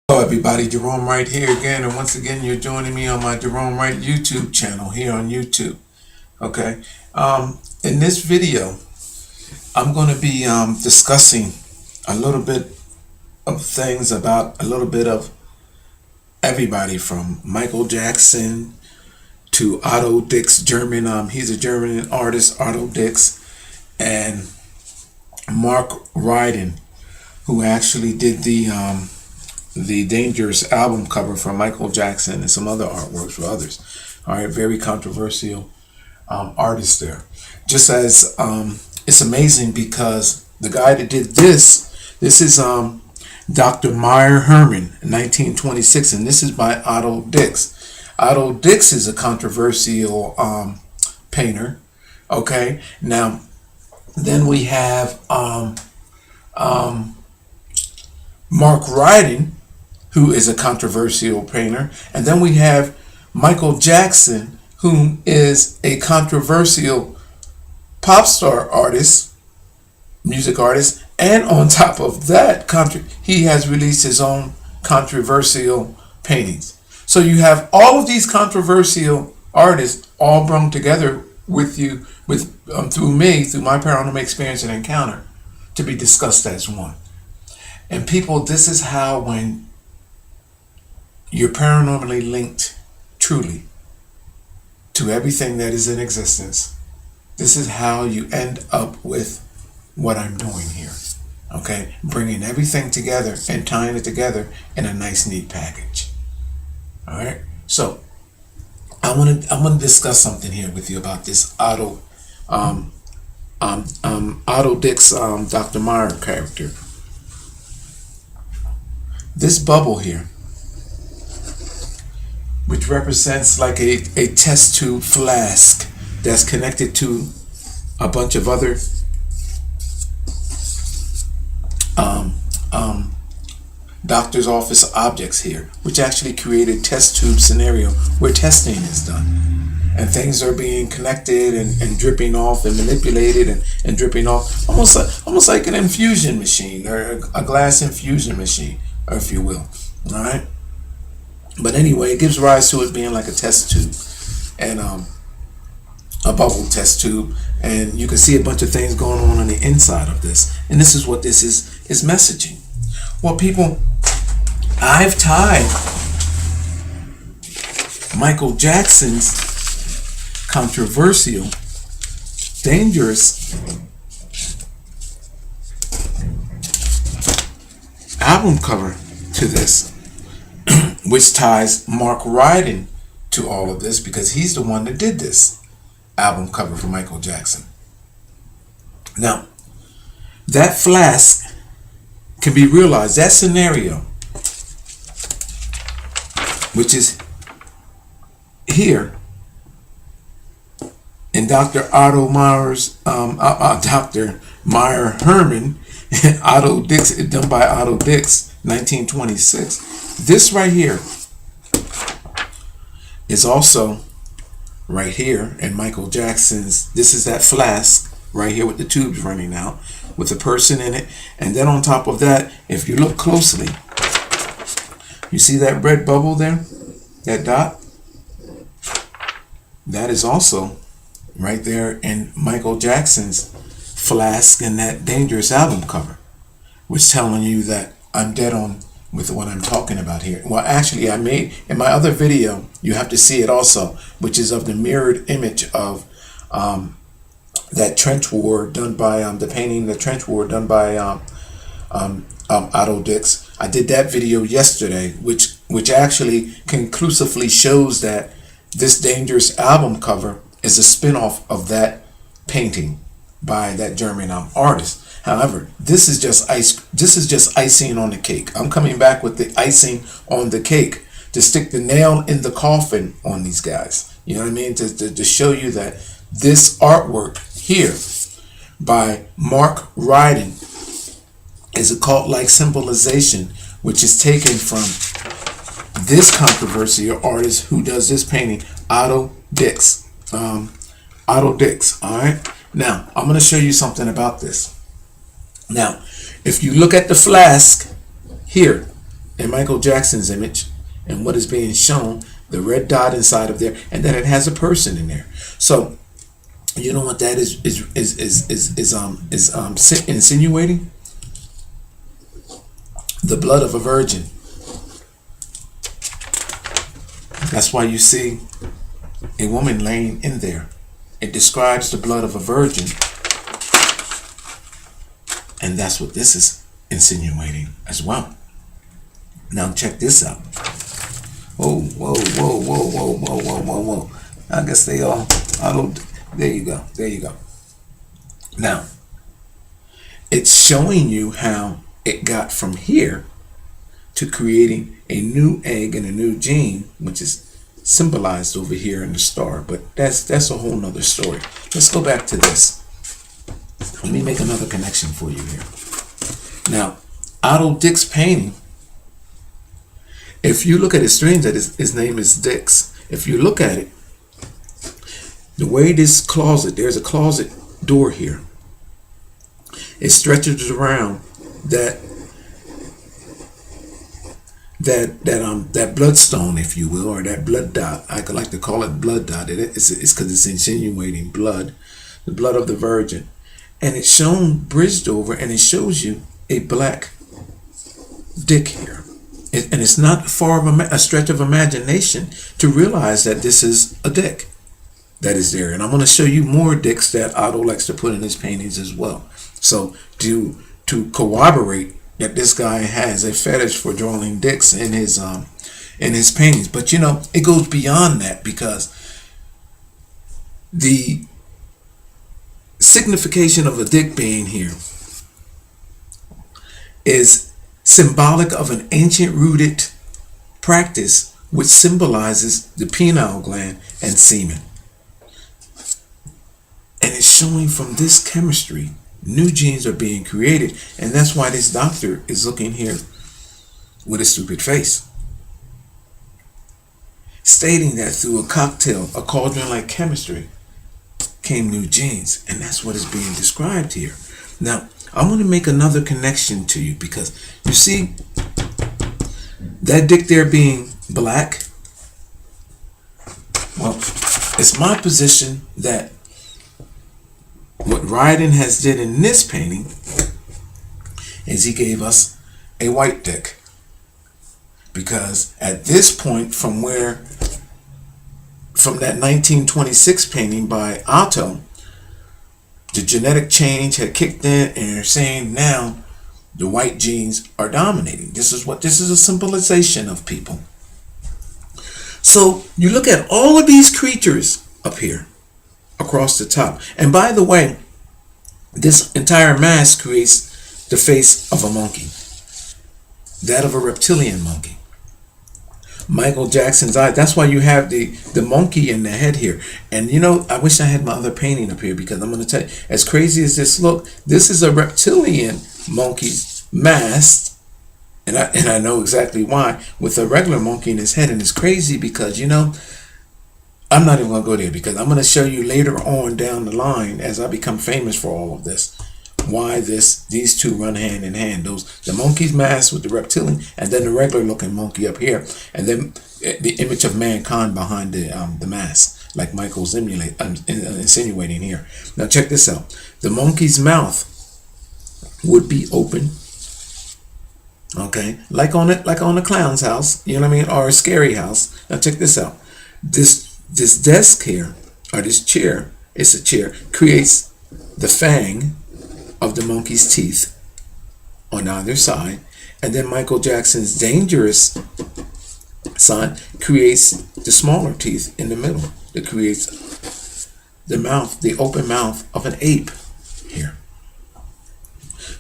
Hello everybody, Gerone Wright here again, and once again you're joining me on my Gerone Wright YouTube channel here on YouTube. Okay, in this video I'm going to be discussing a little bit of things about a little bit of everybody from Michael Jackson to Otto Dix, German. He's a German artist, Otto Dix, and Mark Ryden, who actually did the Dangerous album cover for Michael Jackson and some other artworks for others. All right, very controversial artist there. Just as it's amazing because the guy that did this is Dr. Meyer Herman in 1926, and this is by Otto Dix. Otto Dix is a controversial painter. Okay, now then we have Mark Ryden, who is a controversial painter, and then we have Michael Jackson, who is a controversial pop star artist, music artist, and on top of that, he has released his own controversial paintings. So you have all of these controversial artists all brought together with you, through my paranormal experience and encounter, to be discussed as one. And people, this is how, when you're paranormally linked truly to everything that is in existence, this is how you end up with what I'm doing here. Okay, bringing everything together and tying it together in a nice, neat package. All right, so I want to discuss something here with you about this Otto Dix, Dr. Meyer character. This bubble here, which represents like a test tube flask that's connected to a bunch of other doctor's office objects here, which actually create a test tube scenario where testing is done. And things are being connected and dripping off and manipulated and dripping off, almost like an infusion machine, or a glass infusion machine, or if you will. All right. But anyway, it gives rise to it being like a test tube, and a bubble test tube, and you can see a bunch of things going on the inside of this. And this is what this is messaging. Well, people, I've tied Michael Jackson's controversial, dangerous album cover to this, which ties Mark Ryden to all of this, because he's the one that did this album cover for Michael Jackson. Now, that flask can be realized, that scenario, which is here in Dr. Otto Meyer's, Dr. Meyer Herman, Otto Dix, done by Otto Dix, 1926. This right here is also right here in Michael Jackson's. This is that flask right here with the tubes running out with a person in it. And then on top of that, if you look closely, you see that red bubble there, that dot? That is also right there in Michael Jackson's flask in that Dangerous album cover, which telling you that I'm dead on with what I'm talking about here. Well, actually, I made in my other video, you have to see it also, which is of the mirrored image of that trench war done by the painting, the trench war done by Otto Dix. I did that video yesterday, which actually conclusively shows that this Dangerous album cover is a spin-off of that painting by that German artist. However, this is just icing on the cake. I'm coming back with the icing on the cake to stick the nail in the coffin on these guys. You know what I mean? To show you that this artwork here by Mark Ryden is a cult-like symbolization, which is taken from this controversial artist who does this painting, Otto Dix. Otto Dix. All right. Now I'm going to show you something about this. Now, if you look at the flask here, in Michael Jackson's image, and what is being shown, the red dot inside of there, and then it has a person in there. So you know what that is insinuating? The blood of a virgin. That's why you see a woman laying in there. It describes the blood of a virgin. And that's what this is insinuating as well. Now check this out. Whoa, whoa, whoa, whoa, whoa, whoa, whoa, whoa, whoa. I guess they all, there you go, there you go. Now, it's showing you how it got from here to creating a new egg and a new gene, which is symbolized over here in the star. But that's a whole nother story. Let's go back to this. Let me make another connection for you here. Now, Otto Dix painting, if you look at it, strange that his name is Dix. If you look at it, the way this closet, there's a closet door here. It stretches around that bloodstone, if you will, or that blood dot. I could like to call it blood dot. It's because it's insinuating blood, the blood of the Virgin. And it's shown bridged over, and it shows you a black dick here. And it's not far of a stretch of imagination to realize that this is a dick that is there. And I'm going to show you more dicks that Otto likes to put in his paintings as well. So to corroborate that this guy has a fetish for drawing dicks in his paintings. But you know, it goes beyond that, because the signification of a dick being here is symbolic of an ancient rooted practice which symbolizes the pineal gland and semen. And it's showing from this chemistry, new genes are being created. And that's why this doctor is looking here with a stupid face, stating that through a cocktail, a cauldron-like chemistry, came new genes. And that's what is being described here. Now, I want to make another connection to you, because you see that dick there being black. Well, it's my position that what Ryden has did in this painting is he gave us a white dick. Because at this point, from that 1926 painting by Otto, the genetic change had kicked in, and they're saying now the white genes are dominating. This is a symbolization of people. So you look at all of these creatures up here across the top. And by the way, this entire mask creates the face of a monkey, that of a reptilian monkey. Michael Jackson's eye. That's why you have the monkey in the head here. And you know, I wish I had my other painting up here, because I'm going to tell you, as crazy as this look, this is a reptilian monkey's mask, and I know exactly why, with a regular monkey in his head. And it's crazy because, you know, I'm not even going to go there, because I'm going to show you later on down the line, as I become famous for all of this, why these two run hand in hand. The monkey's mask with the reptilian, and then the regular looking monkey up here, and then the image of mankind behind the mask, like Michael's insinuating here. Now check this out. The monkey's mouth would be open, okay, like on a clown's house, you know what I mean, or a scary house. Now check this out. This desk here, or this chair, it's a chair, creates the fang of the monkey's teeth on either side, and then Michael Jackson's dangerous side creates the smaller teeth in the middle. It creates the mouth, the open mouth of an ape here.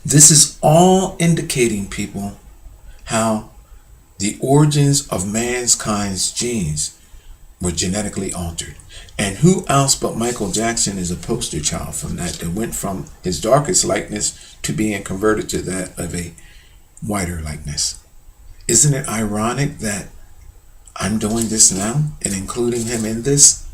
This is all indicating, people, how the origins of mankind's genes were genetically altered. And who else but Michael Jackson is a poster child from that went from his darkest likeness to being converted to that of a whiter likeness. Isn't it ironic that I'm doing this now and including him in this?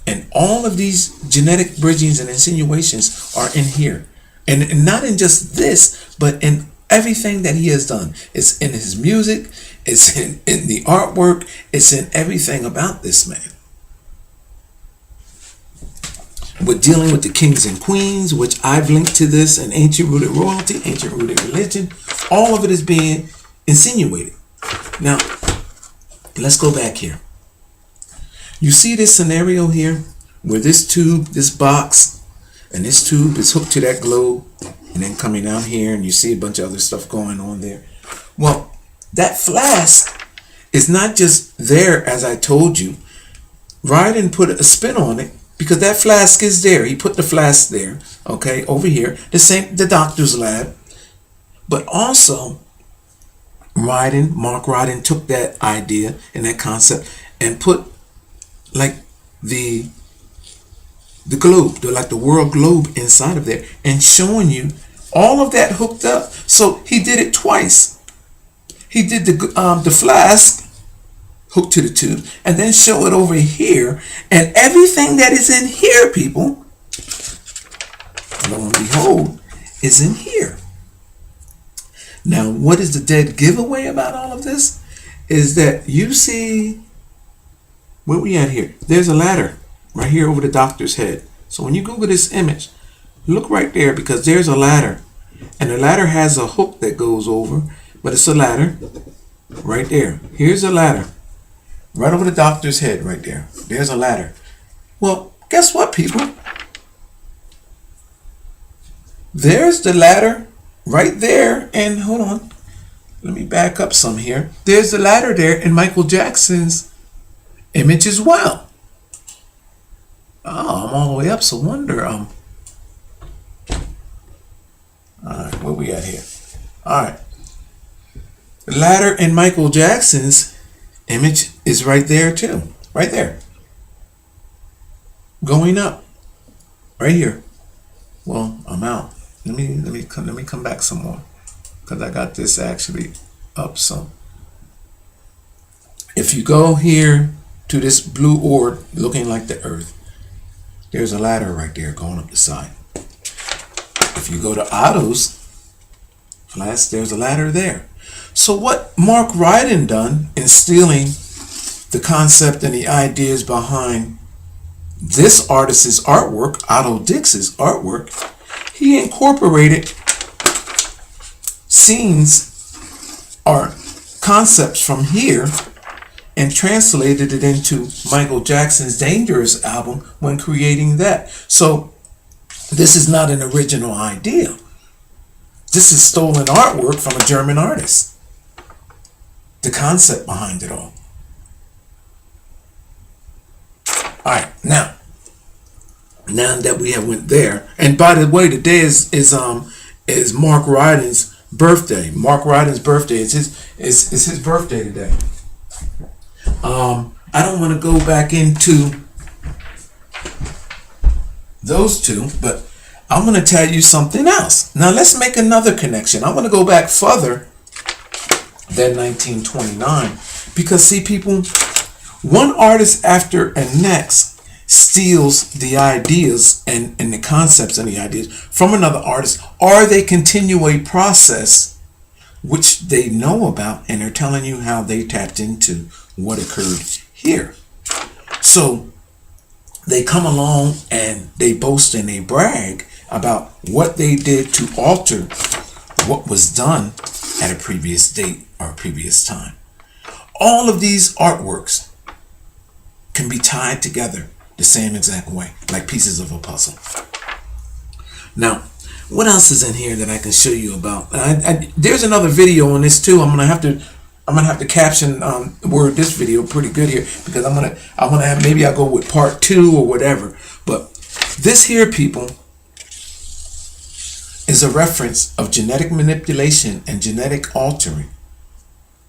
And all of these genetic bridgings and insinuations are in here. And not in just this, but in Everything that he has done. It's in his music, it's in the artwork, it's in everything about this man. We're dealing with the kings and queens, which I've linked to this, and ancient rooted royalty, ancient rooted religion. All of it is being insinuated. Now, let's go back here. You see this scenario here where this tube, this box, and this tube is hooked to that globe and then coming down here, and you see a bunch of other stuff going on there. Well, that flask is not just there, as I told you. Ryden put a spin on it because that flask is there. He put the flask there, okay, over here, the doctor's lab. But also, Mark Ryden took that idea and that concept and put like the globe, like the world globe inside of there, and showing you all of that hooked up. So he did it twice. He did the flask hooked to the tube, and then show it over here, and everything that is in here, people, lo and behold, is in here. Now, what is the dead giveaway about all of this? Is that you see, where we at here? There's a ladder right here over the doctor's head. So when you Google this image, look right there, because there's a ladder. And the ladder has a hook that goes over, but it's a ladder right there. Here's a ladder. Right over the doctor's head right there. There's a ladder. Well, guess what, people? There's the ladder right there. And hold on. Let me back up some here. There's the ladder there in Michael Jackson's image as well. Oh, I'm all the way up. So wonder. All right, where we at here? All right. The ladder in Michael Jackson's image is right there too. Right there. Going up. Right here. Well, I'm out. Let me come back some more, because I got this actually up some. If you go here to this blue orb looking like the earth, there's a ladder right there going up the side. If you go to Otto's flask, there's a ladder there. So what Mark Ryden done in stealing the concept and the ideas behind this artist's artwork, Otto Dix's artwork, he incorporated scenes or concepts from here and translated it into Michael Jackson's Dangerous album when creating that. So this is not an original idea. This is stolen artwork from a German artist. The concept behind it all. All right, now that we have went there, and by the way, today is Mark Ryden's birthday. Mark Ryden's birthday is his birthday today. I don't want to go back into those two, but I'm going to tell you something else. Now let's make another connection. I want to go back further than 1929, because see, people, one artist after the next steals the ideas and the concepts and the ideas from another artist, or they continue a process which they know about, and they're telling you how they tapped into what occurred here. So they come along and they boast and they brag about what they did to alter what was done at a previous date or a previous time. All of these artworks can be tied together the same exact way, like pieces of a puzzle. Now, what else is in here that I can show you about? There's another video on this too. I'm gonna have to caption word this video pretty good here, because I wanna have, maybe I'll go with part 2 or whatever. But this here, people, is a reference of genetic manipulation and genetic altering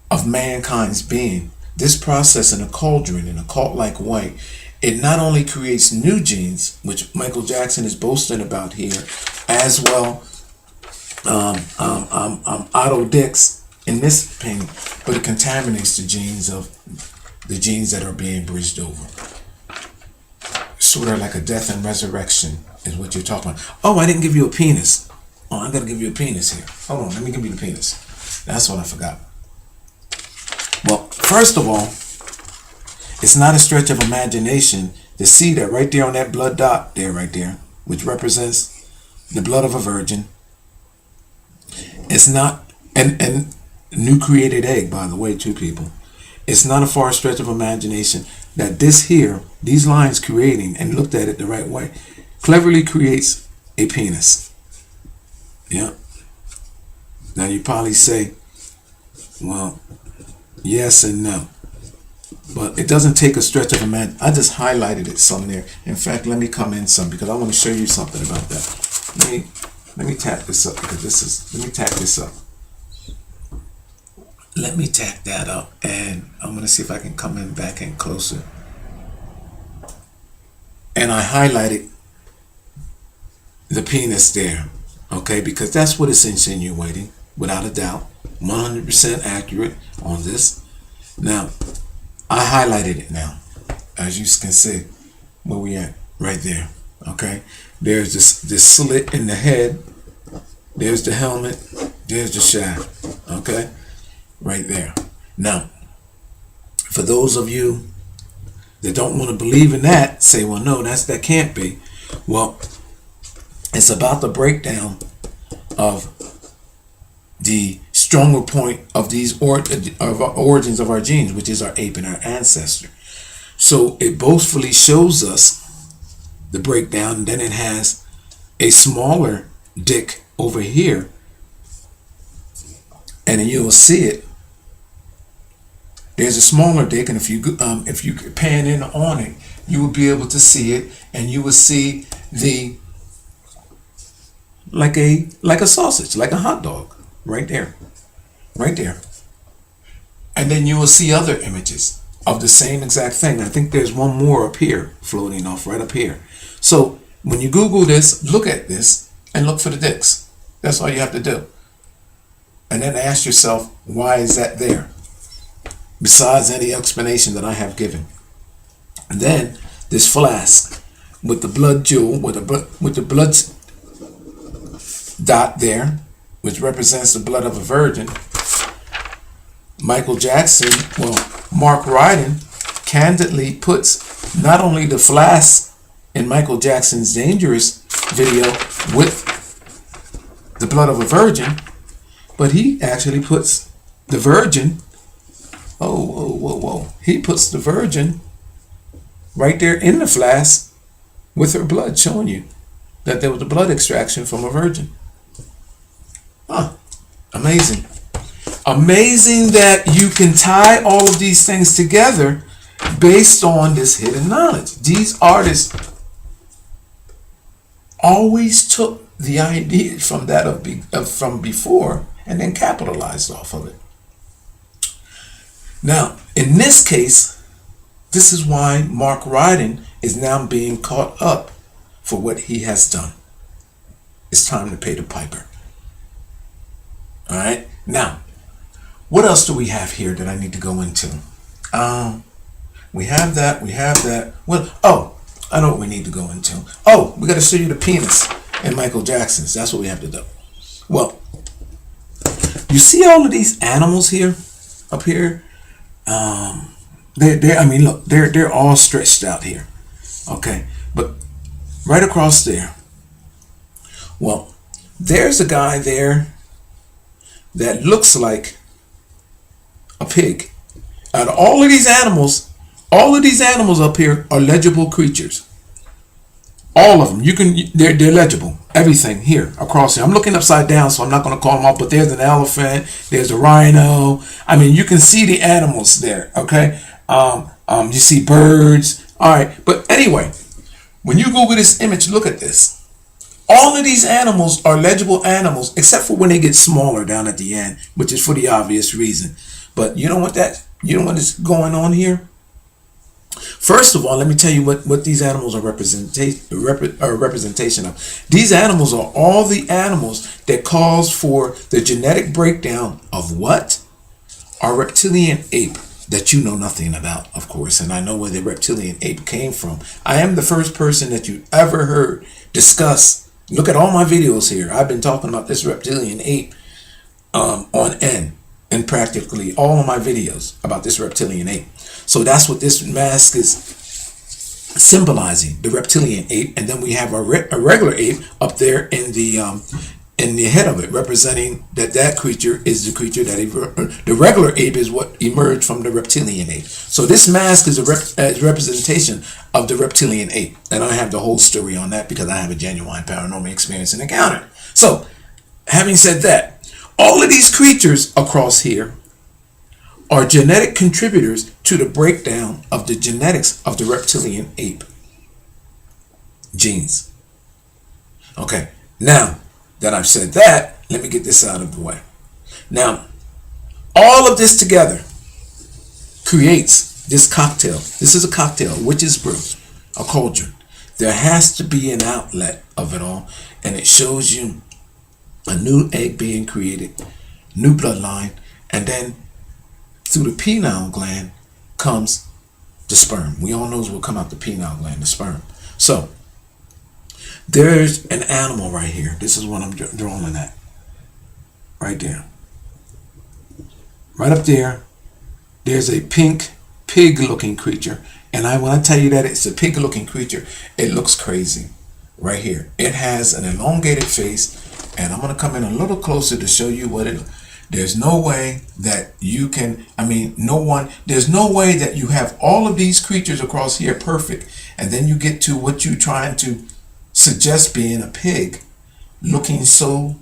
of mankind's being. This process in a cauldron, in a cult-like way, it not only creates new genes, which Michael Jackson is boasting about here, as well Otto Dix in this painting, but it contaminates the genes that are being bridged over. Sort of like a death and resurrection is what you're talking about. Oh, I didn't give you a penis. Oh, I gotta give you a penis here. Hold on, let me give you the penis. That's what I forgot. Well, first of all, it's not a stretch of imagination to see that right there on that blood dot there, right there, which represents the blood of a virgin. It's not, and new created egg, by the way, too, people. It's not a far stretch of imagination that this here, these lines creating, and looked at it the right way, cleverly creates a penis. Yeah. Now you probably say, well, yes and no. But it doesn't take a stretch of imagination. I just highlighted it some there. In fact, let me come in some because I want to show you something about that. Let me tap this up because let me tap this up. Let me tap that up and I'm going to see if I can come in back in closer. And I highlighted the penis there, okay, because that's what it's insinuating, without a doubt. 100% accurate on this. Now, I highlighted it now, as you can see, where we at, right there, okay? There's this slit in the head, there's the helmet, there's the shaft, okay? Right there. Now, for those of you that don't want to believe in that, say, well, no, that can't be. Well, it's about the breakdown of the stronger point of these origins of our genes, which is our ape and our ancestor. So it boastfully shows us the breakdown, and then it has a smaller dick over here, and then you will see it. There's a smaller dick, and if you pan in on it, you will be able to see it, and you will see the like a sausage, like a hot dog, right there, right there. And then you will see other images of the same exact thing. I think there's one more up here, floating off right up here. So when you Google this, look at this and look for the dicks. That's all you have to do. And then ask yourself, why is that there? Besides any explanation that I have given. And then this flask with the blood jewel, with the blood dot there, which represents the blood of a virgin. Michael Jackson, well, Mark Ryden candidly puts not only the flask in Michael Jackson's Dangerous video with the blood of a virgin, but he actually puts the virgin, he puts the virgin right there in the flask with her blood, showing you that there was a blood extraction from a virgin. Huh. Amazing. Amazing that you can tie all of these things together based on this hidden knowledge. These artists always took the idea from that from before and then capitalized off of it. Now, in this case, this is why Mark Ryden is now being caught up for what he has done. It's time to pay the piper. All right. Now, what else do we have here that I need to go into? We have that. We have that. Well, I know what we need to go into. We got to show you the penis in Michael Jackson's. That's what we have to do. Well, you see all of these animals here, up here? I mean, look, they're all stretched out here. Okay, but right across there. Well, there's a guy there that looks like a pig. Out of all of these animals up here are legible creatures. All of them. They're legible. Everything here across here. I'm looking upside down, so I'm not going to call them out, but there's an elephant, there's a rhino. I mean, you can see the animals there, okay? You see birds. All right, but anyway, when you Google this image, look at this. All of these animals are legible animals, except for when they get smaller down at the end, which is for the obvious reason. But you know what is going on here? First of all, let me tell you what these animals are representation of. These animals are all the animals that cause for the genetic breakdown of what? Our reptilian ape that you know nothing about, of course, and I know where the reptilian ape came from. I am the first person that you ever heard discuss Look at all my videos here. I've been talking about this reptilian ape on end in practically all of my videos about this reptilian ape. So that's what this mask is symbolizing, the reptilian ape. And then we have a regular ape up there in the head of it, representing that creature is the creature that the regular ape is what emerged from the reptilian ape. So this mask is a representation of the reptilian ape, and I have the whole story on that because I have a genuine paranormal experience and encounter. So having said that, all of these creatures across here are genetic contributors to the breakdown of the genetics of the reptilian ape genes. Okay, now that I've said that, let me get this out of the way. Now, all of this together creates this cocktail. This is a cocktail, witch's brew, a cauldron. There has to be an outlet of it all, and it shows you a new egg being created, new bloodline, and then through the pineal gland comes the sperm. We all know what will come out the pineal gland, the sperm. So there's an animal right here. This is what I'm drawing at. Right there. Right up there, there's a pink pig-looking creature. And when I tell you that it's a pig-looking creature, it looks crazy. Right here. It has an elongated face. And I'm going to come in a little closer to show you what it. There's no way that you can, there's no way that you have all of these creatures across here perfect. And then you get to what you're trying to suggest being a pig, looking so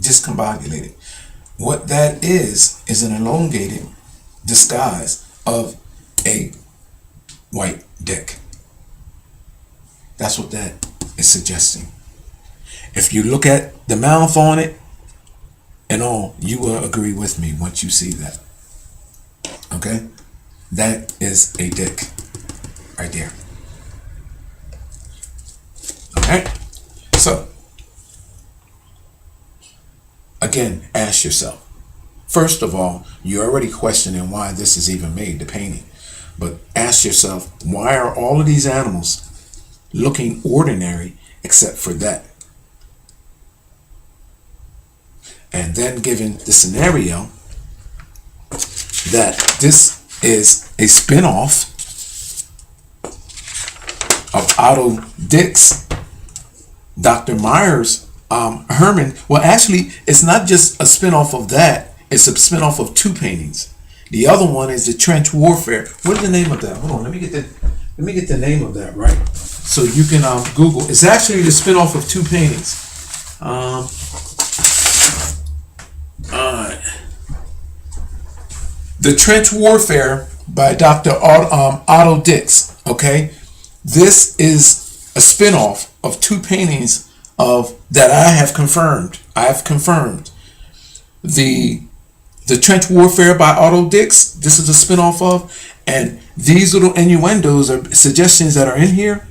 discombobulated. What that is an elongated disguise of a white dick. That's what that is suggesting. If you look at the mouth on it and all, you will agree with me once you see that. Okay? That is a dick right there. Okay? So, again, ask yourself. First of all, you're already questioning why this is even made, the painting. But ask yourself, why are all of these animals looking ordinary except for that? And then given the scenario that this is a spin-off of Otto Dix, Dr. Myers, Herman. Well, actually, it's not just a spin-off of that. It's a spin-off of two paintings. The other one is the trench warfare. What is the name of that? Hold on, let me get the name of that right, so you can Google. It's actually the spin-off of two paintings. The Trench Warfare by Dr. Otto Dix. Okay, this is a spin-off of two paintings that I have confirmed. I have confirmed the Trench Warfare by Otto Dix. This is a spin-off of, and these little innuendos or suggestions that are in here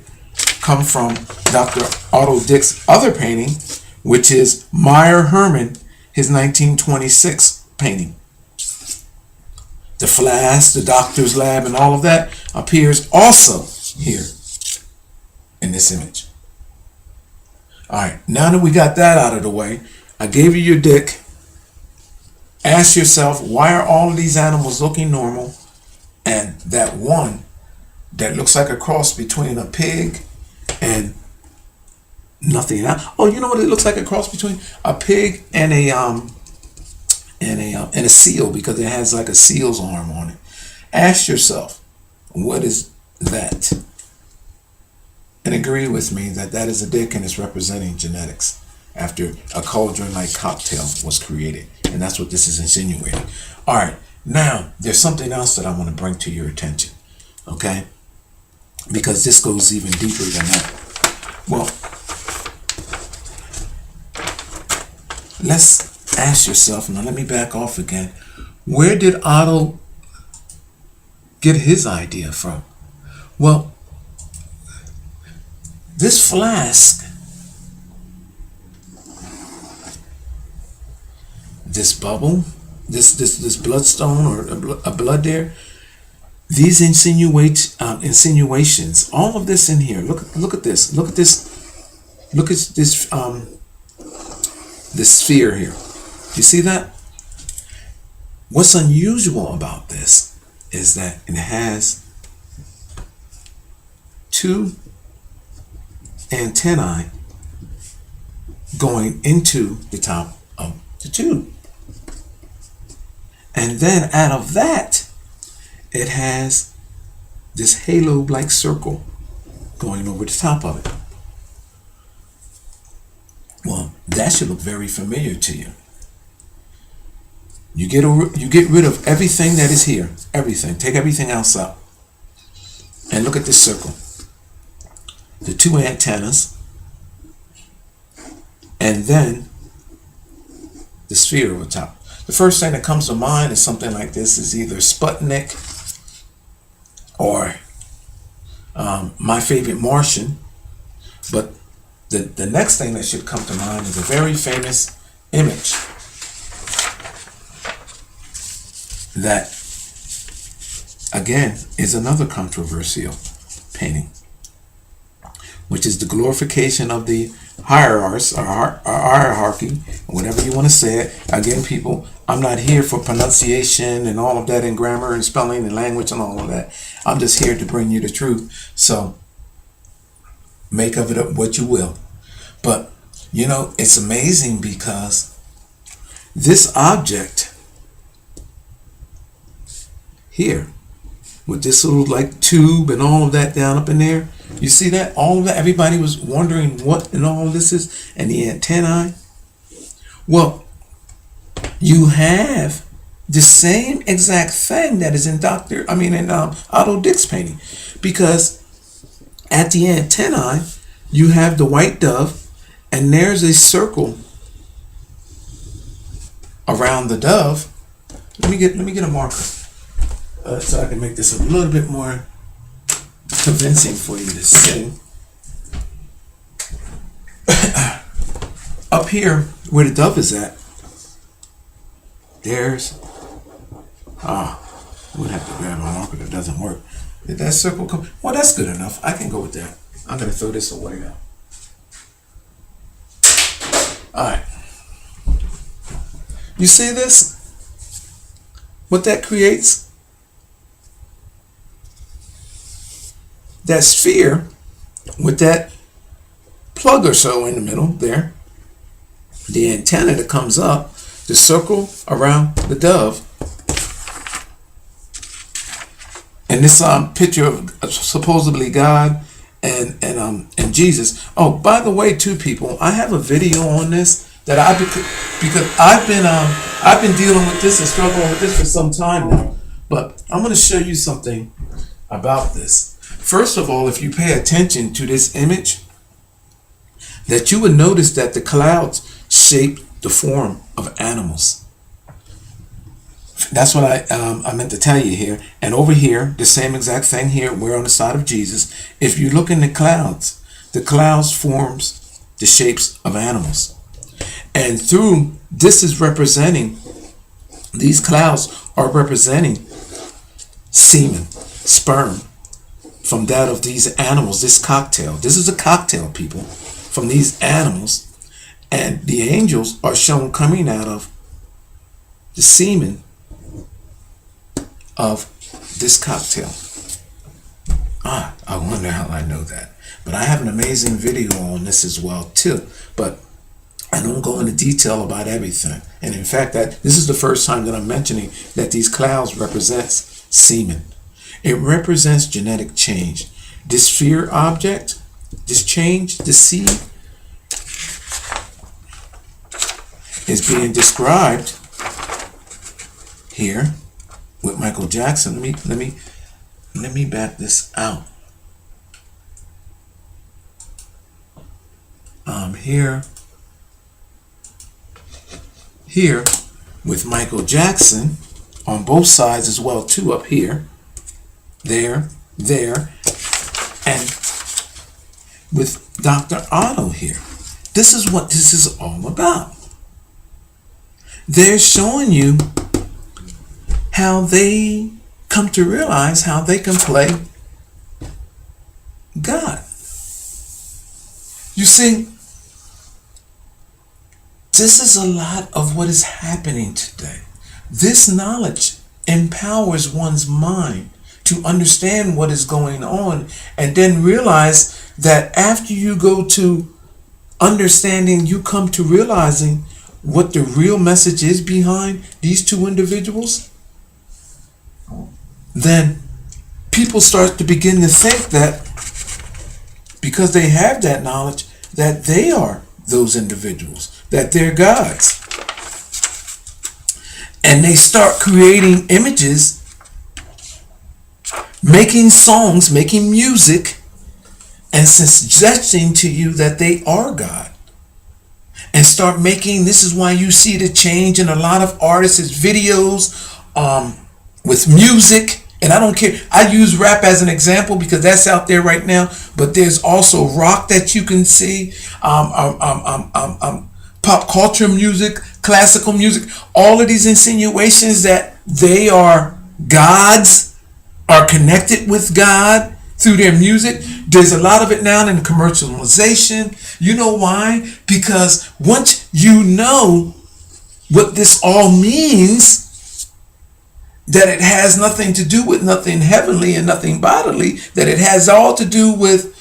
come from Dr. Otto Dix's other painting, which is Meyer Herman, his 1926 painting. The flask, the doctor's lab, and all of that appears also here in this image. All right, now that we got that out of the way, I gave you your dick. Ask yourself, why are all of these animals looking normal? And that one that looks like a cross between a pig and nothing else. Oh, you know what it looks like a cross between? A pig and a seal, because it has like a seal's arm on it. Ask yourself, what is that? And agree with me that that is a dick and it's representing genetics after a cauldron-like cocktail was created. And that's what this is insinuating. All right, now there's something else that I want to bring to your attention, okay? Because this goes even deeper than that. Well, let's ask yourself, now let me back off again. Where did Otto get his idea from? Well, this flask, this bubble, this bloodstone or a blood there, these insinuations, all of this in here. Look at this. Look at this Look at this sphere here. You see that? What's unusual about this is that it has two antennae going into the top of the tube. And then out of that, it has this halo-like circle going over the top of it. Well, that should look very familiar to you. You get rid of everything that is here. Everything. Take everything else out. And look at this circle. The two antennas. And then the sphere over top. The first thing that comes to mind is something like this is either Sputnik or My Favorite Martian. But the next thing that should come to mind is a very famous image that, again, is another controversial painting, which is the glorification of the hierarchy, whatever you want to say it. Again, people, I'm not here for pronunciation and all of that and grammar and spelling and language and all of that. I'm just here to bring you the truth. So make of it up what you will. But, you know, it's amazing because this object here, with this little like tube and all of that down up in there, you see that? All of that, everybody was wondering what and all this is, and the antennae. Well, you have the same exact thing that is in Otto Dix painting, because at the antennae you have the white dove, and there's a circle around the dove. Let me get a marker so I can make this a little bit more convincing for you to see. Up here where the dove is at, there's we'll have to grab a marker that doesn't work. Did that circle come? Well, that's good enough. I can go with that. I'm gonna throw this away now. Alright. You see this? What that creates? That sphere with that plug or so in the middle there, the antenna that comes up, the circle around the dove, and this picture of supposedly God and Jesus. Oh, by the way, too, people, I have a video on this that because I've been dealing with this and struggling with this for some time now. But I'm going to show you something about this. First of all, if you pay attention to this image, that you would notice that the clouds shape the form of animals. That's what I meant to tell you here. And over here, the same exact thing here. We're on the side of Jesus. If you look in the clouds forms the shapes of animals. And through this is representing, these clouds are representing semen, sperm, from that of these animals, this cocktail. This is a cocktail, people, from these animals. And the angels are shown coming out of the semen of this cocktail. I wonder how I know that. But I have an amazing video on this as well, too. But I don't go into detail about everything. And in fact, this is the first time that I'm mentioning that these clouds represents semen. It represents genetic change. This sphere object, this change, this seed, is being described here with Michael Jackson. Let me back this out. Here with Michael Jackson on both sides as well too, up here, there, and with Dr. Otto here. This is what this is all about. They're showing you how they come to realize how they can play God. You see, This is a lot of what is happening today. This knowledge empowers one's mind to understand what is going on, and then realize that after you go to understanding, you come to realizing what the real message is behind these two individuals. Then people start to begin to think that because they have that knowledge, that they are those individuals, that they're gods. And they start creating images, making songs, making music, and suggesting to you that they are God. And start making, this is why you see the change in a lot of artists' videos with music. And I don't care, I use rap as an example because that's out there right now, but there's also rock that you can see, pop culture music, classical music, all of these insinuations that they are gods, are connected with God through their music. There's a lot of it now in commercialization. You know why? Because once you know what this all means, that it has nothing to do with nothing heavenly and nothing bodily, that it has all to do with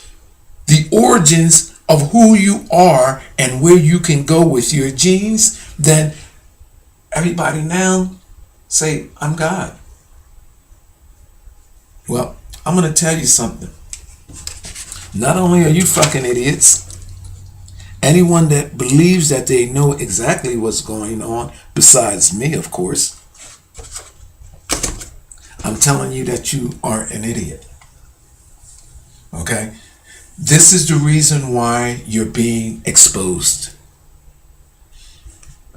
the origins of who you are and where you can go with your genes, then everybody now say, I'm God. Well, I'm going to tell you something. Not only are you fucking idiots, anyone that believes that they know exactly what's going on, besides me, of course, I'm telling you that you are an idiot. Okay? This is the reason why you're being exposed.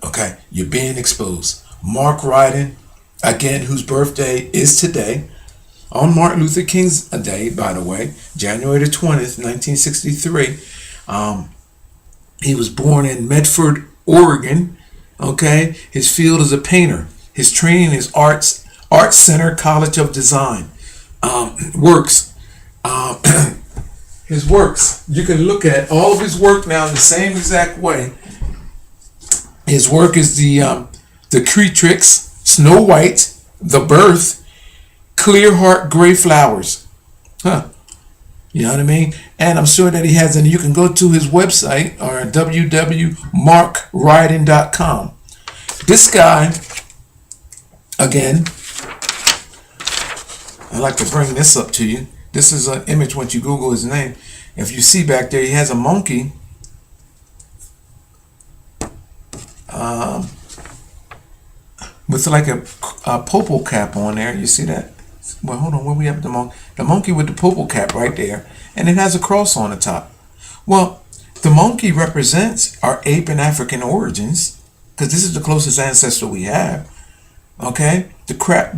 Okay? You're being exposed. Mark Ryden, again, whose birthday is today, on Martin Luther King's day, by the way, January the 20th, 1963. He was born in Medford, Oregon. Okay? His field is a painter. His training is Art Center College of Design. Works. His works. You can look at all of his work now in the same exact way. His work is the Creatrix, Snow White, The Birth, Clear Heart, Gray Flowers. Huh. You know what I mean? And I'm sure that he has, and you can go to his website or www.markryden.com. This guy, again, I'd like to bring this up to you. This is an image once you Google his name. If you see back there, he has a monkey. With like a popo cap on there. You see that? Well, hold on. Where we have the monkey? The monkey with the popo cap right there. And it has a cross on the top. Well, the monkey represents our ape and African origins, because this is the closest ancestor we have. Okay? The cap,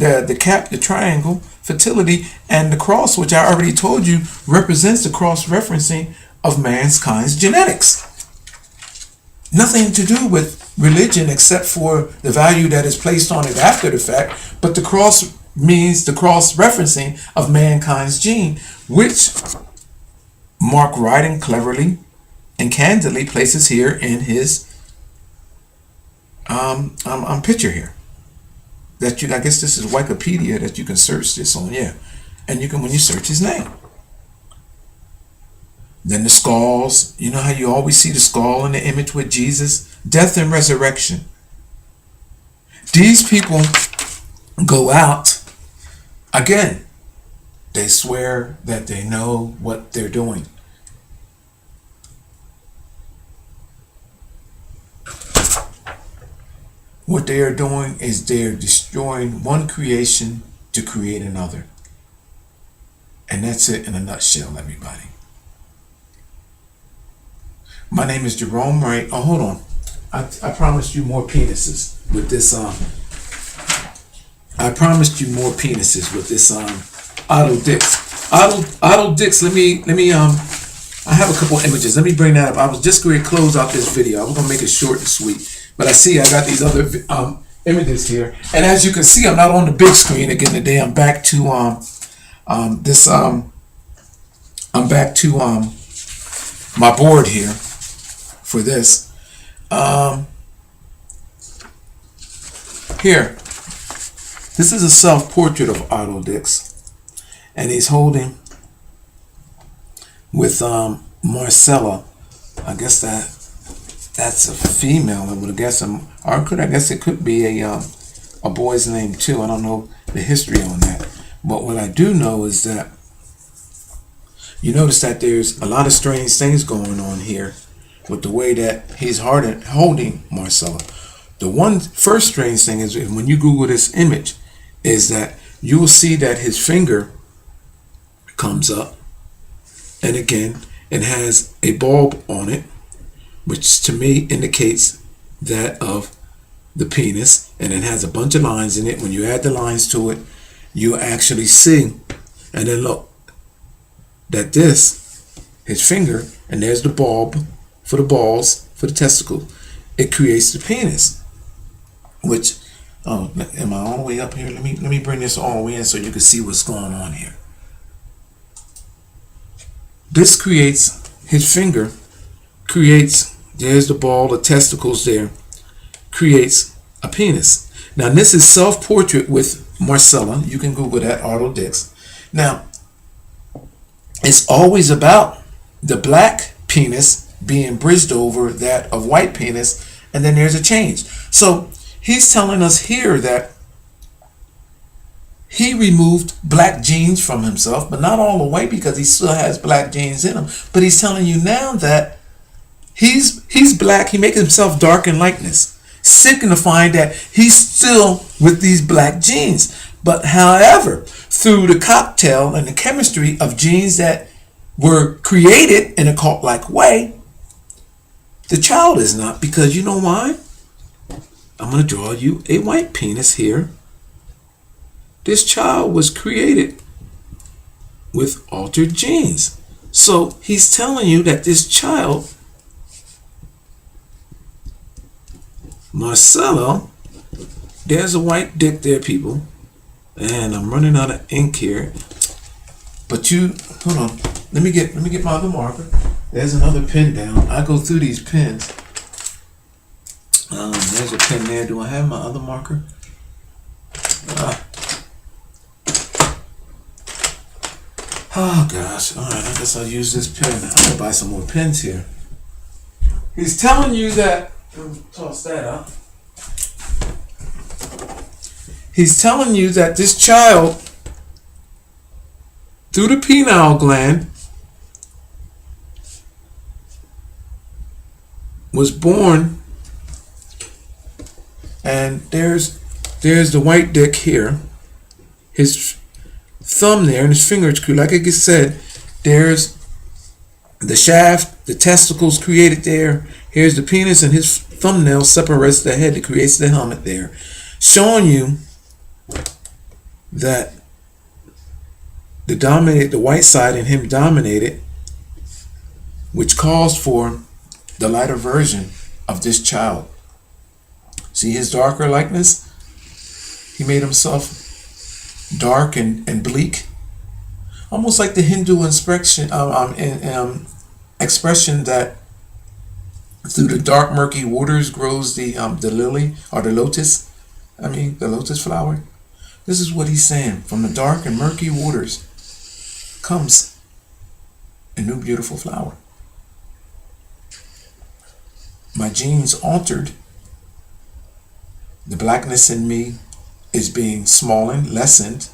the triangle, fertility, and the cross, which I already told you, represents the cross-referencing of mankind's genetics. Nothing to do with religion except for the value that is placed on it after the fact, but the cross means the cross-referencing of mankind's gene, which Mark Ryden cleverly and candidly places here in his picture here. That you, I guess this is Wikipedia that you can search this on, yeah. And you can, when you search his name. Then the skulls, you know how you always see the skull in the image with Jesus? Death and resurrection. These people go out, again, they swear that they know what they're doing. What they are doing is they're destroying one creation to create another. And that's it in a nutshell, everybody. My name is Gerone Wright. Oh, hold on. I promised you more penises with this. I promised you more penises with this Otto Dix. Otto Dix. Let me. I have a couple images. Let me bring that up. I was just going to close out this video. I was going to make it short and sweet. But I see I got these other images here, and as you can see, I'm not on the big screen again today. I'm back to I'm back to my board here for this. Here, this is a self-portrait of Otto Dix, and he's holding with Marcella. I guess that's a female. I would guess, or I guess it could be a boy's name too. I don't know the history on that, but what I do know is that you notice that there's a lot of strange things going on here with the way that he's holding Marcella. The one first strange thing is when you Google this image, is that you will see that his finger comes up, and again, it has a bulb on it, which to me indicates that of the penis, and it has a bunch of lines in it. When you add the lines to it, you actually see, and then look, that his finger, and there's the bulb for the balls, for the testicle, it creates the penis. Which, oh, am I all the way up here? Let me bring this all the way in so you can see what's going on here. This creates, his finger creates, there's the ball, the testicles there, creates a penis. Now this is self-portrait with Marcella. You can Google that, Otto Dix. Now, it's always about the black penis being bridged over that of white penis, and then there's a change. So he's telling us here that he removed black genes from himself, but not all the way, because he still has black genes in him. But he's telling you now that he's black. He makes himself dark in likeness, signifying that he's still with these black genes. But however, through the cocktail and the chemistry of genes that were created in a cult-like way, the child is not, because you know why? I'm going to draw you a white penis here. This child was created with altered genes. So he's telling you that this child, Marcelo, there's a white dick there, people. And I'm running out of ink here. But hold on. Let me get my other marker. There's another pen down. I go through these pens. There's a pen there. Do I have my other marker? Oh gosh. Alright, I guess I'll use this pen. I'm gonna buy some more pens here. He's telling you that, toss that out. He's telling you that this child, through the pineal gland, was born, and there's the white dick here, his thumb there, and his fingers, like I just said, there's the shaft, the testicles created there, here's the penis, and his thumbnail separates the head that creates the helmet there, showing you that the white side in him dominated, which calls for the lighter version of this child. See his darker likeness? He made himself dark and bleak, almost like the Hindu expression that through the dark murky waters grows the lily, or the lotus. The lotus flower. This is what he's saying. From the dark and murky waters comes a new beautiful flower. My genes altered. The blackness in me is being smallened, lessened,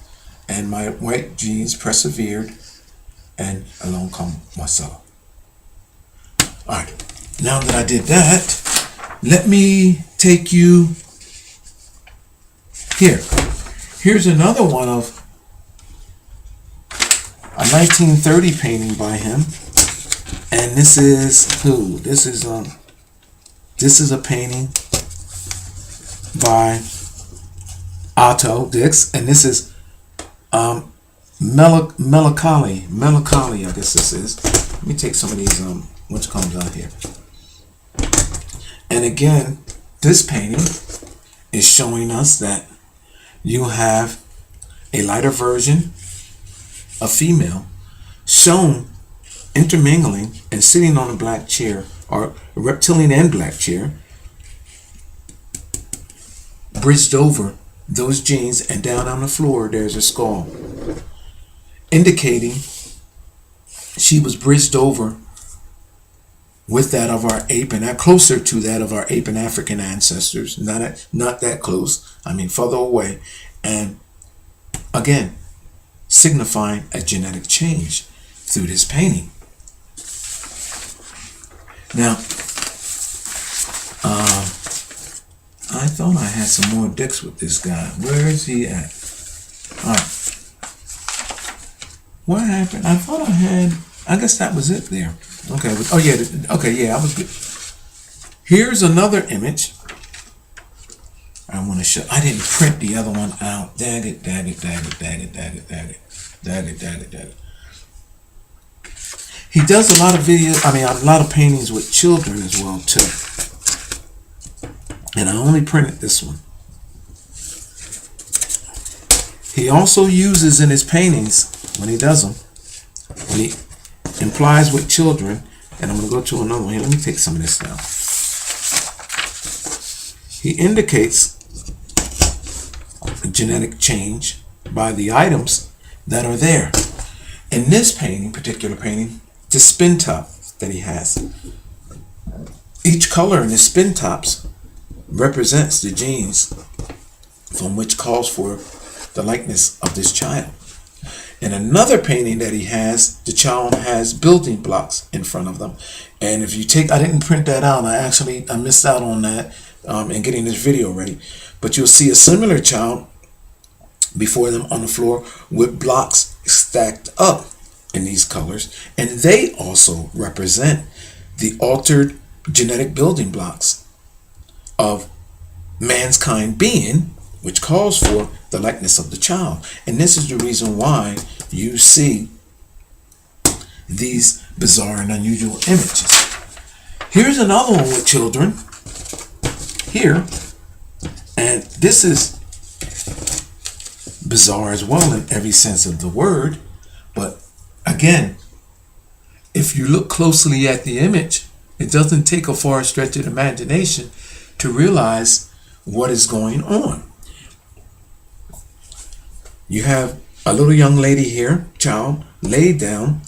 and my white genes persevered, and along come myself. Alright, now that I did that, let me take you here. Here's another one of a 1930 painting by him, and this is who? This is a painting by Otto Dix, and this is Melancholy, I guess this is. Let me take some of these which comes out here. And again, this painting is showing us that you have a lighter version, a female, shown intermingling and sitting on a black chair, or a reptilian and black chair, bridged over those genes, and down on the floor there's a skull, indicating she was bridged over with that of our ape, and that closer to that of our ape and African ancestors, not that close, I mean further away, and again signifying a genetic change through this painting. Now, I thought I had some more Dix with this guy. Where is he at? All right. What happened? I thought I had, I guess that was it there. Okay. Oh yeah. Okay. Yeah, I was good. Here's another image. I want to show. I didn't print the other one out. Dag it. He does a lot of videos. I mean, a lot of paintings with children as well too. And I only printed this one. He also uses in his paintings, when he does them, when he implies with children, and I'm going to go to another one here. Let me take some of this down. He indicates a genetic change by the items that are there. In this painting, particular painting, the spin top that he has, each color in the spin tops represents the genes from which calls for the likeness of this child. In another painting that he has, the child has building blocks in front of them. And if you take, I didn't print that out. I missed out on that in getting this video ready. But you'll see a similar child before them on the floor with blocks stacked up in these colors. And they also represent the altered genetic building blocks of mankind being, which calls for the likeness of the child. And this is the reason why you see these bizarre and unusual images. Here's another one with children here, and this is bizarre as well in every sense of the word. But again, if you look closely at the image, it doesn't take a far stretch of imagination to realize what is going on. You have a little young lady here, child, laid down,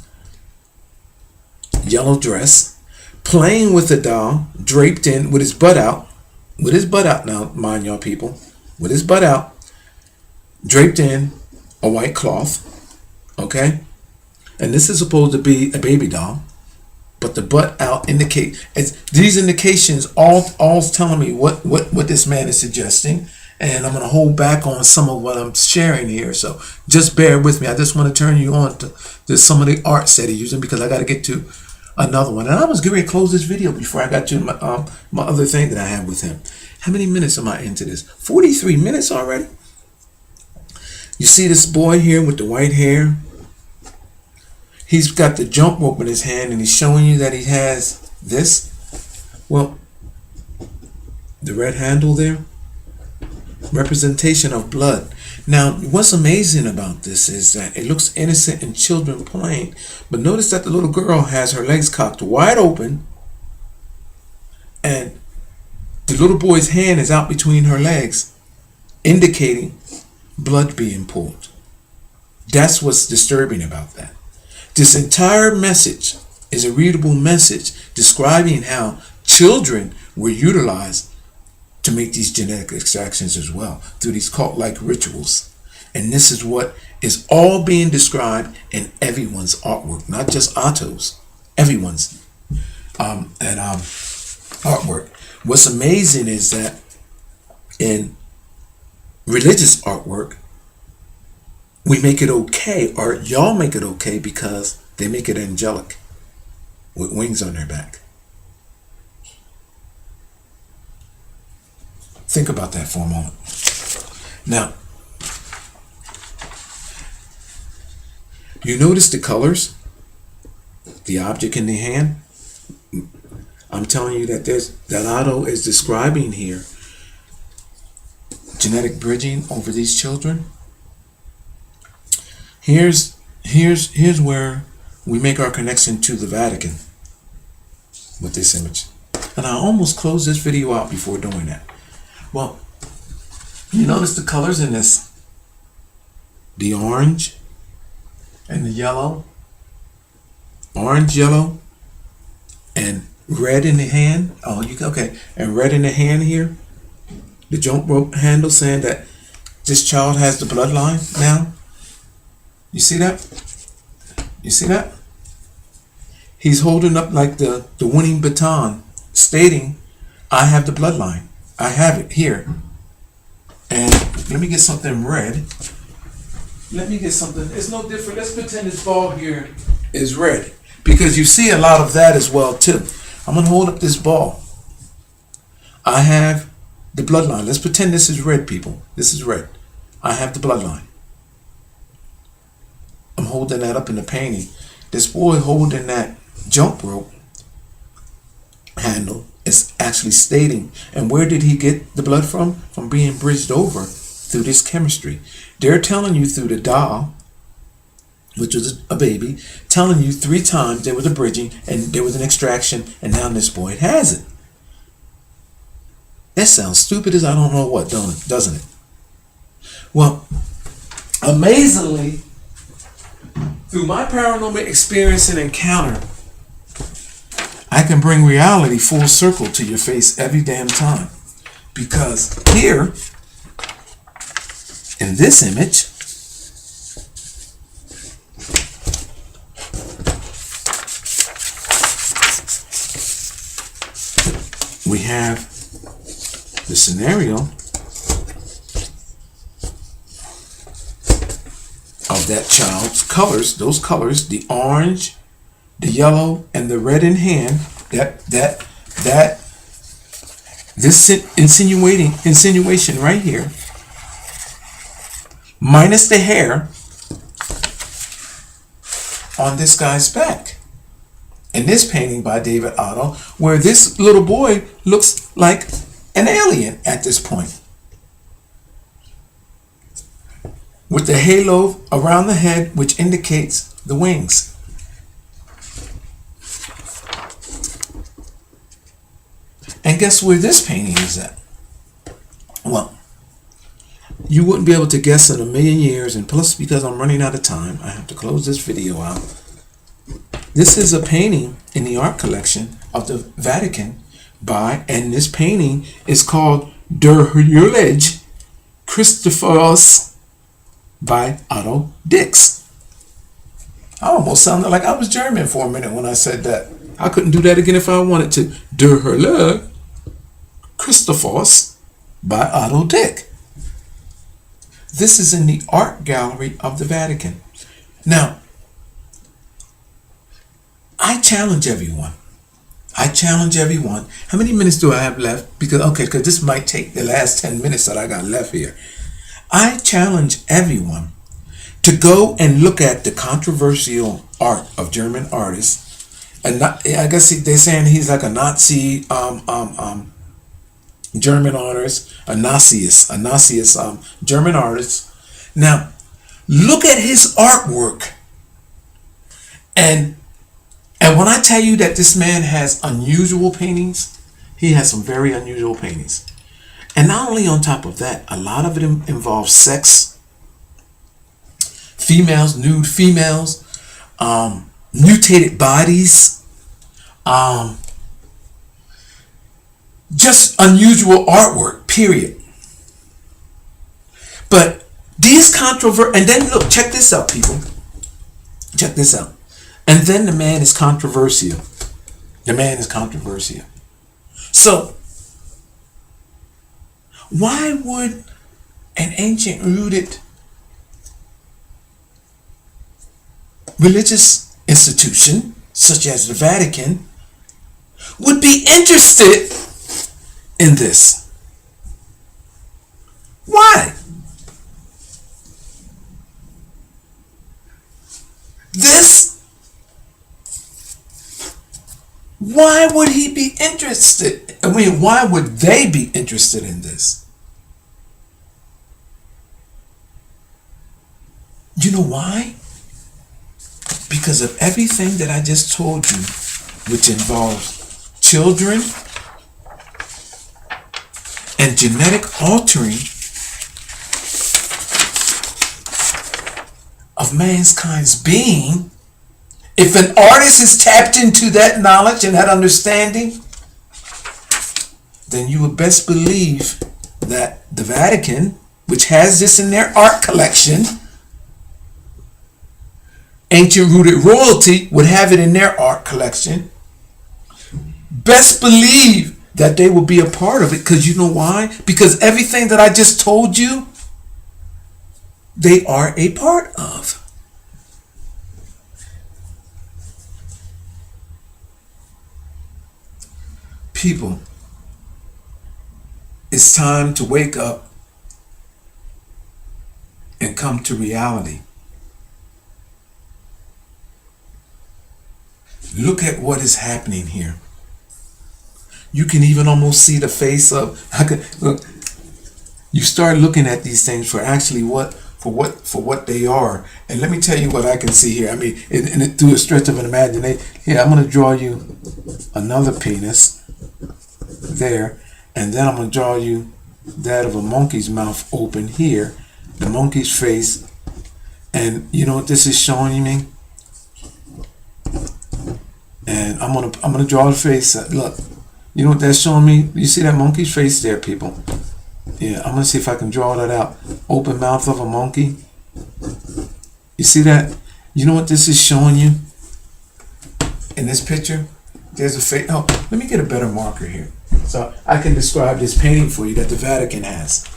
yellow dress, playing with a doll, draped in with his butt out, now, mind y'all people, with his butt out, draped in a white cloth, okay? And this is supposed to be a baby doll, but the butt out indicate, these indications all telling me what this man is suggesting. And I'm going to hold back on some of what I'm sharing here, so just bear with me. I just want to turn you on to some of the arts that he's using, because I got to get to another one. And I was getting ready to close this video before I got to my other thing that I had with him. How many minutes am I into this? 43 minutes already. You see this boy here with the white hair? He's got the jump rope in his hand, and he's showing you that he has this. Well, the red handle there, representation of blood. Now, what's amazing about this is that it looks innocent and children playing, but notice that the little girl has her legs cocked wide open, and the little boy's hand is out between her legs, indicating blood being pulled. That's what's disturbing about that. This entire message is a readable message describing how children were utilized to make these genetic extractions as well through these cult-like rituals. And this is what is all being described in everyone's artwork, not just Otto's, everyone's artwork. What's amazing is that in religious artwork, we make it okay, or y'all make it okay, because they make it angelic with wings on their back. Think about that for a moment. Now, you notice the colors, the object in the hand. I'm telling you that Otto is describing here genetic bridging over these children. Here's where we make our connection to the Vatican with this image. And I almost closed this video out before doing that. Well, You notice the colors in this? The orange and the yellow. Orange, yellow, and red in the hand. Oh, okay. And red in the hand here. The jump rope handle saying that this child has the bloodline now. You see that? You see that? He's holding up like the winning baton, stating, I have the bloodline. I have it here. And let me get something red. Let me get something. It's no different. Let's pretend this ball here is red. Because you see a lot of that as well too. I'm going to hold up this ball. I have the bloodline. Let's pretend this is red, people. This is red. I have the bloodline. I'm holding that up in the painting. This boy holding that jump rope handle is actually stating, and where did he get the blood from? From being bridged over through this chemistry. They're telling you through the doll, which was a baby, telling you 3 times there was a bridging and there was an extraction, and now this boy has it. That sounds stupid as I don't know what, doesn't it? Well, amazingly, through my paranormal experience and encounter, I can bring reality full circle to your face every damn time. Because here, in this image, we have the scenario of that child's colors, those colors, the orange, the yellow, and the red in hand, this insinuation right here, minus the hair on this guy's back. In this painting by David Otto, where this little boy looks like an alien at this point, with the halo around the head, which indicates the wings. And guess where this painting is at? Well, you wouldn't be able to guess in a million years, and plus because I'm running out of time, I have to close this video out. This is a painting in the art collection of the Vatican and this painting is called Der Heilige Christophorus by Otto Dix. I almost sounded like I was German for a minute when I said that. I couldn't do that again if I wanted to. Der Heilige Christophorus by Otto Dix. This is in the art gallery of the Vatican. Now, I challenge everyone. How many minutes do I have left? Because this might take the last 10 minutes that I got left here. I challenge everyone to go and look at the controversial art of German artists. And I guess they're saying he's like a Nazi German artist, a Naziist German artist. Now, look at his artwork. And when I tell you that this man has unusual paintings, he has some very unusual paintings. And not only on top of that, a lot of it involves sex, females, nude females, mutated bodies, just unusual artwork, period. But these and then look, check this out, people. Check this out. And then the man is controversial. So, why would an ancient rooted religious institution such as the Vatican would be interested in this? Why? Why would he be interested? I mean, why would they be interested in this? You know why? Because of everything that I just told you, which involves children and genetic altering of mankind's being, if an artist is tapped into that knowledge and that understanding, then you would best believe that the Vatican, which has this in their art collection, ancient rooted royalty would have it in their art collection. Best believe that they will be a part of it, because you know why? Because everything that I just told you, they are a part of. People, it's time to wake up and come to reality. Look at what is happening here. You can even almost see the face of, look, you start looking at these things for actually what they are. And let me tell you what I can see here. I mean, through a stretch of an imagination. Here, I'm going to draw you another penis there, and then I'm going to draw you that of a monkey's mouth open here, the monkey's face. And you know what this is showing me? And I'm gonna draw the face. Look, you know what that's showing me? You see that monkey's face there, people? Yeah, I'm gonna see if I can draw that out. Open mouth of a monkey. You see that? You know what this is showing you? In this picture, there's a face. Oh, let me get a better marker here, so I can describe this painting for you that the Vatican has.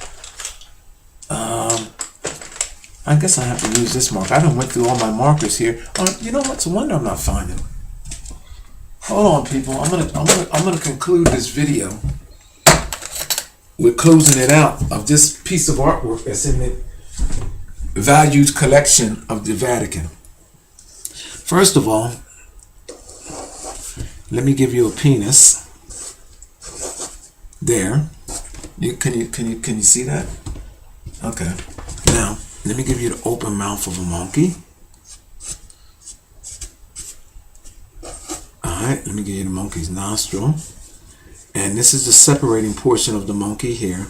I guess I have to use this marker. I done went through all my markers here. You know what? It's a wonder I'm not finding them. Hold on, people. I'm gonna conclude this video with closing it out of this piece of artwork that's in the valued collection of the Vatican. First of all, let me give you a penis. There. Can you see that? Okay. Now let me give you the open mouth of a monkey. Alright, let me give you the monkey's nostril. And this is the separating portion of the monkey here.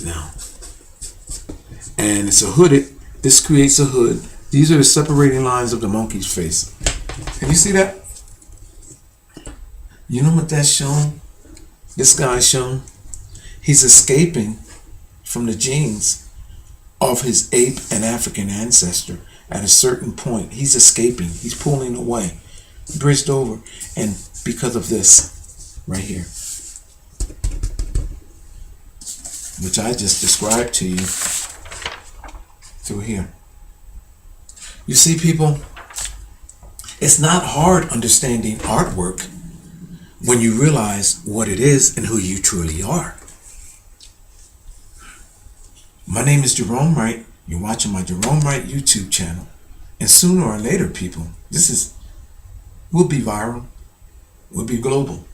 Now, and it's a hooded, this creates a hood. These are the separating lines of the monkey's face. Can you see that? You know what that's showing? This guy's showing? He's escaping from the genes of his ape and African ancestor. At a certain point, he's escaping. He's pulling away, bridged over, and because of this right here, which I just described to you through here. You see, people, it's not hard understanding artwork when you realize what it is and who you truly are. My name is Gerone Wright. You're watching my Gerone Wright YouTube channel. And sooner or later, people, we'll be viral. We'll be global.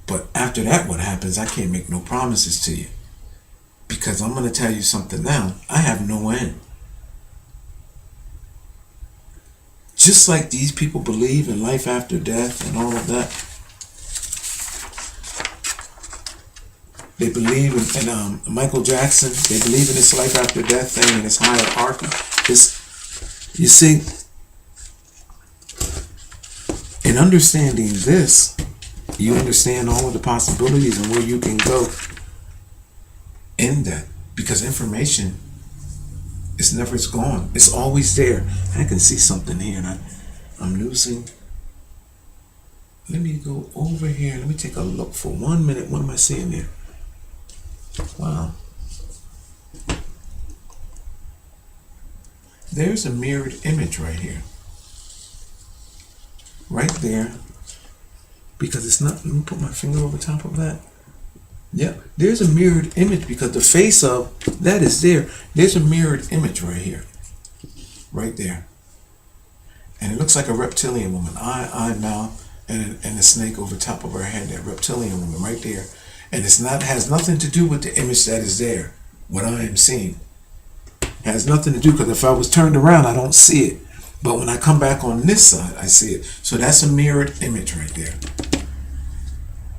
But after that, what happens, I can't make no promises to you. Because I'm going to tell you something now. I have no end. Just like these people believe in life after death and all of that. They believe in Michael Jackson. They believe in this life after death thing and this hierarchy. You see, in understanding this, you understand all of the possibilities and where you can go in that. Because information is never gone. It's always there. I can see something here and I'm losing. Let me go over here. Let me take a look for 1 minute. What am I seeing there? Wow. There's a mirrored image right here. Right there. Because it's not, let me put my finger over top of that. Yeah, there's a mirrored image because the face of that is there. There's a mirrored image right here. Right there. And it looks like a reptilian woman. Eye, mouth, and a snake over top of her head. That reptilian woman right there. And has nothing to do with the image that is there. What I am seeing. It has nothing to do, because if I was turned around, I don't see it. But when I come back on this side, I see it. So that's a mirrored image right there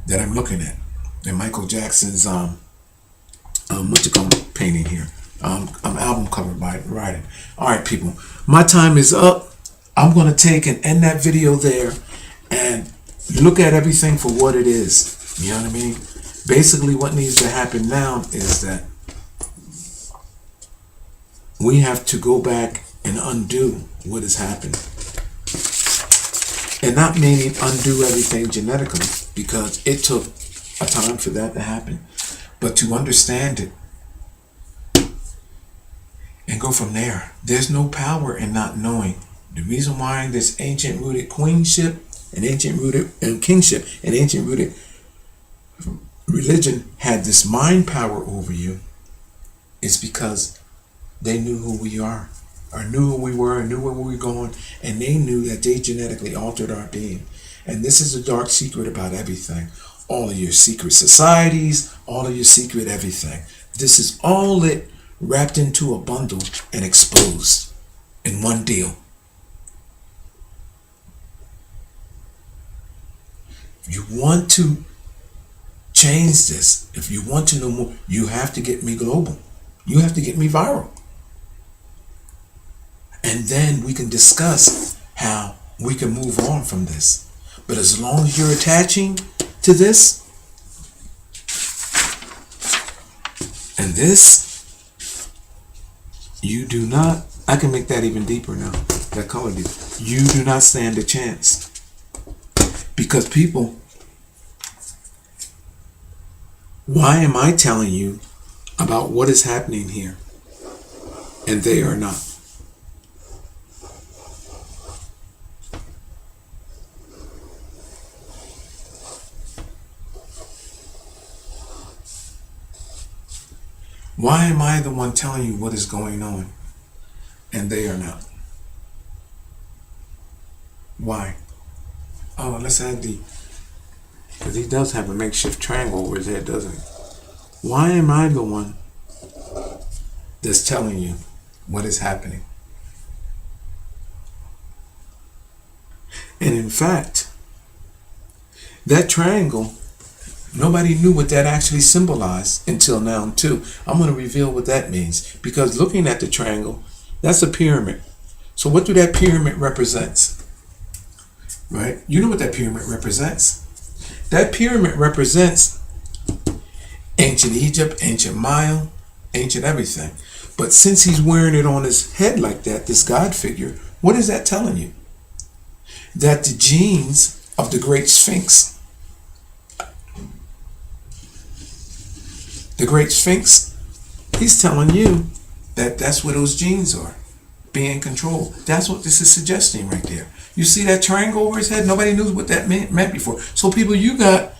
that I'm looking at. And Michael Jackson's painting here. Album cover by Ryden. All right, people, my time is up. I'm going to take and end that video there and look at everything for what it is. You know what I mean? Basically, what needs to happen now is that we have to go back and undo what has happened. And not meaning undo everything genetically, because it took a time for that to happen, but to understand it and go from there. There's no power in not knowing. The reason why this ancient rooted queenship and ancient rooted kingship and ancient rooted religion had this mind power over you is because they knew who we are, or knew who we were, and knew where we were going, and they knew that they genetically altered our being. And this is a dark secret about everything. All of your secret societies, all of your secret everything. This is all it wrapped into a bundle and exposed in one deal. If you want to change this, if you want to know more, you have to get me global. You have to get me viral. And then we can discuss how we can move on from this. But as long as you're attaching to this and this, you do not, I can make that even deeper now, that color deep. You do not stand a chance. Because people, why am I telling you about what is happening here and they are not? Why am I the one telling you what is going on and they are not? Why? Oh, let's add the, because he does have a makeshift triangle over his head, doesn't he? Why am I the one that's telling you what is happening? And in fact, that triangle, nobody knew what that actually symbolized until now too. I'm going to reveal what that means, because looking at the triangle, that's a pyramid. So what do that pyramid represents? Right? You know what that pyramid represents? That pyramid represents ancient Egypt, ancient Maya, ancient everything. But since he's wearing it on his head like that, this God figure, what is that telling you? That the genes of the great Sphinx, he's telling you that that's where those genes are, being controlled. That's what this is suggesting right there. You see that triangle over his head? Nobody knew what that meant before. So people, you got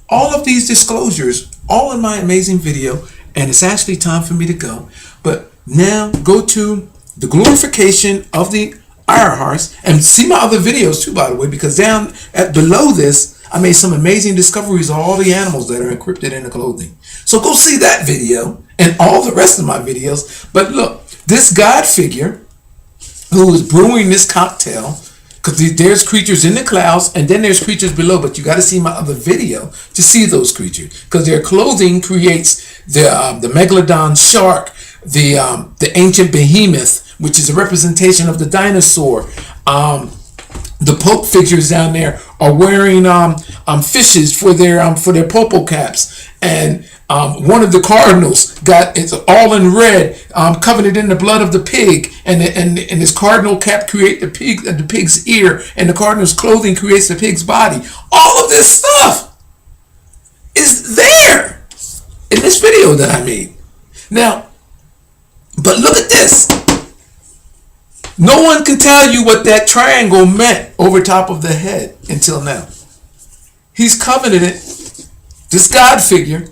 all of these disclosures all in my amazing video, and it's actually time for me to go. But now go to the glorification of the iron hearts and see my other videos too, by the way, because down at below this, I made some amazing discoveries of all the animals that are encrypted in the clothing. So go see that video and all the rest of my videos. But look, this God figure who is brewing this cocktail, because there's creatures in the clouds and then there's creatures below, but you got to see my other video to see those creatures, because their clothing creates the megalodon shark, the ancient behemoth, which is a representation of the dinosaur. The Pope figures down there are wearing fishes for their popo caps, and one of the cardinals it's all in red, covered in the blood of the pig, and his cardinal cap create the pig's ear, and the cardinal's clothing creates the pig's body. All of this stuff is there in this video that I made. Now, but look at this. No one can tell you what that triangle meant over top of the head until now. He's covenanted this God figure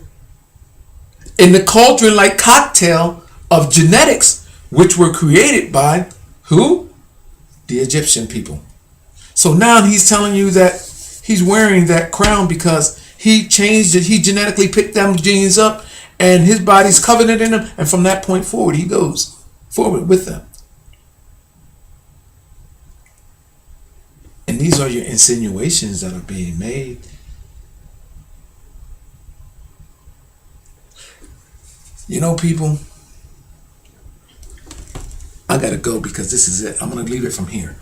in the cauldron-like cocktail of genetics, which were created by who? The Egyptian people. So now he's telling you that he's wearing that crown because he changed it. He genetically picked them genes up, and his body's covenanted in them. And from that point forward, he goes forward with them. And these are your insinuations that are being made. You know, people, I gotta go because this is it. I'm gonna leave it from here.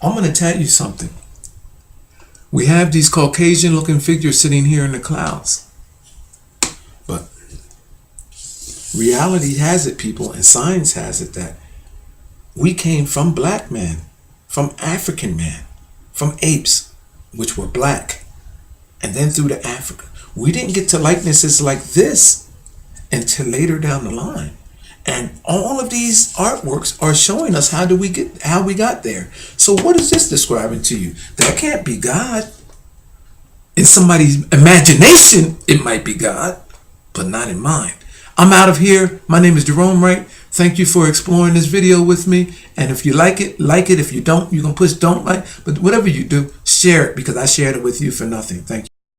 I'm gonna tell you something. We have these Caucasian looking figures sitting here in the clouds. But reality has it, people, and science has it, that we came from black man, from African man, from apes, which were black, and then through to Africa. We didn't get to likenesses like this until later down the line. And all of these artworks are showing us how we got there. So what is this describing to you? That can't be God. In somebody's imagination, it might be God, but not in mine. I'm out of here. My name is Gerone Wright. Thank you for exploring this video with me. And if you like it, like it. If you don't, you can push don't like. But whatever you do, share it, because I shared it with you for nothing. Thank you.